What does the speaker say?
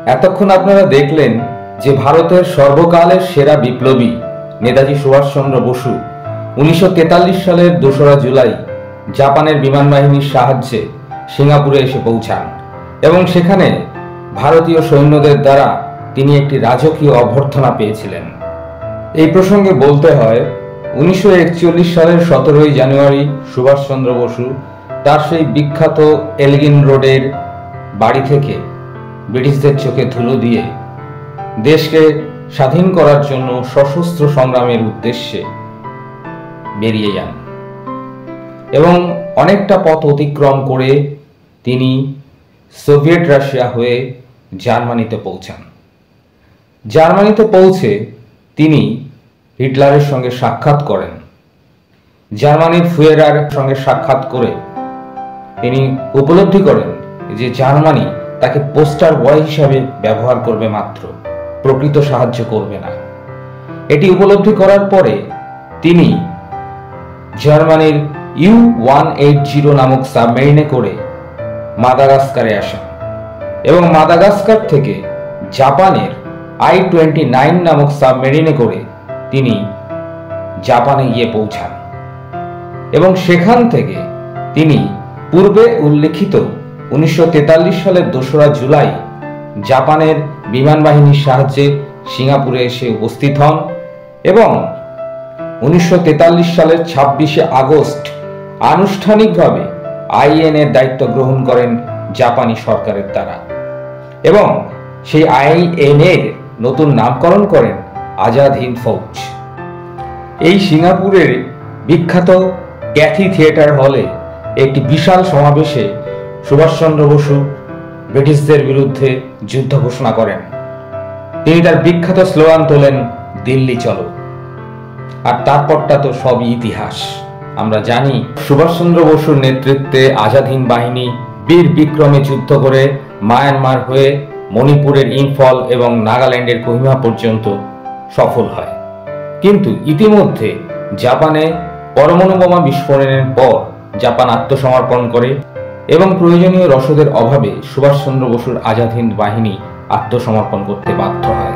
এতক্ষণ আপনারা দেখলেন যে ভারতের সর্বকালের সেরা বিপ্লবী নেতাজি সুভাষচন্দ্র বসু 1943 সালের 2রা জুলাই জাপানের বিমান বাহিনীর সাহায্যে সিঙ্গাপুরে এসে পৌঁছান এবং সেখানে ভারতীয় সৈন্যদের দ্বারা তিনি একটি রাজকীয় অভ্যর্থনা পেয়েছিলেন। এই প্রসঙ্গে বলতে হয় 1941 সালের 17ই জানুয়ারি সুভাষচন্দ্র বসু তার সেই বিখ্যাত এলগিন রোডের বাড়ি থেকে ব্রিটিশদের চোখে ধুলো দিয়ে দেশকে স্বাধীন করার জন্য সশস্ত্র সংগ্রামের উদ্দেশ্যে বেরিয়ে যান এবং অনেকটা পথ অতিক্রম করে তিনি সোভিয়েত রাশিয়া হয়ে জার্মানিতে পৌঁছান। জার্মানিতে পৌঁছে তিনি হিটলারের সঙ্গে সাক্ষাৎ করেন। জার্মানির ফুয়েরার সঙ্গে সাক্ষাৎ করে তিনি উপলব্ধি করেন যে জার্মানি তাকে পোস্টার বয় হিসাবে ব্যবহার করবে মাত্র, প্রকৃত সাহায্য করবে না। এটি উপলব্ধি করার পরে তিনি জার্মানির U-180 নামক সাবমেরিনে করে মাদাগাস্কারে আসেন এবং মাদাগাস্কার থেকে জাপানের I-29 নামক সাবমেরিনে করে তিনি জাপানে গিয়ে পৌঁছান এবং সেখান থেকে তিনি পূর্বে উল্লেখিত 1943 সালের 2রা জুলাই জাপানের বিমান বাহিনীর সাহায্যে সিঙ্গাপুরে এসে উপস্থিত হন এবং 1943 সালের 26শে আগস্ট আনুষ্ঠানিকভাবে আইএন এর দায়িত্ব গ্রহণ করেন জাপানি সরকারের দ্বারা এবং সেই আইএন এর নতুন নামকরণ করেন আজাদ হিন্দ ফৌজ। এই সিঙ্গাপুরের বিখ্যাত ক্যাথি থিয়েটার হলে একটি বিশাল সমাবেশে সুভাষচন্দ্র বসু ব্রিটিশদের বিরুদ্ধে যুদ্ধ ঘোষণা করেন। তিনি তার বিখ্যাত স্লোগান তোলেন, দিল্লি চলো। আর তারপরটা তো সবই ইতিহাস। আমরা জানি সুভাষচন্দ্র বসুর নেতৃত্বে আজাদ হিন্দ বাহিনী বীর বিক্রমে যুদ্ধ করে মায়ানমার হয়ে মণিপুরের ইম্ফল এবং নাগাল্যান্ডের কোহিমা পর্যন্ত সফল হয়। কিন্তু ইতিমধ্যে জাপানে পরমাণু বোমা বিস্ফোরণের পর জাপান আত্মসমর্পণ করে এবং প্রয়োজনীয় রসদের অভাবে সুভাষচন্দ্র বসুর আজাদ হিন্দ বাহিনী আত্মসমর্পণ করতে বাধ্য হয়।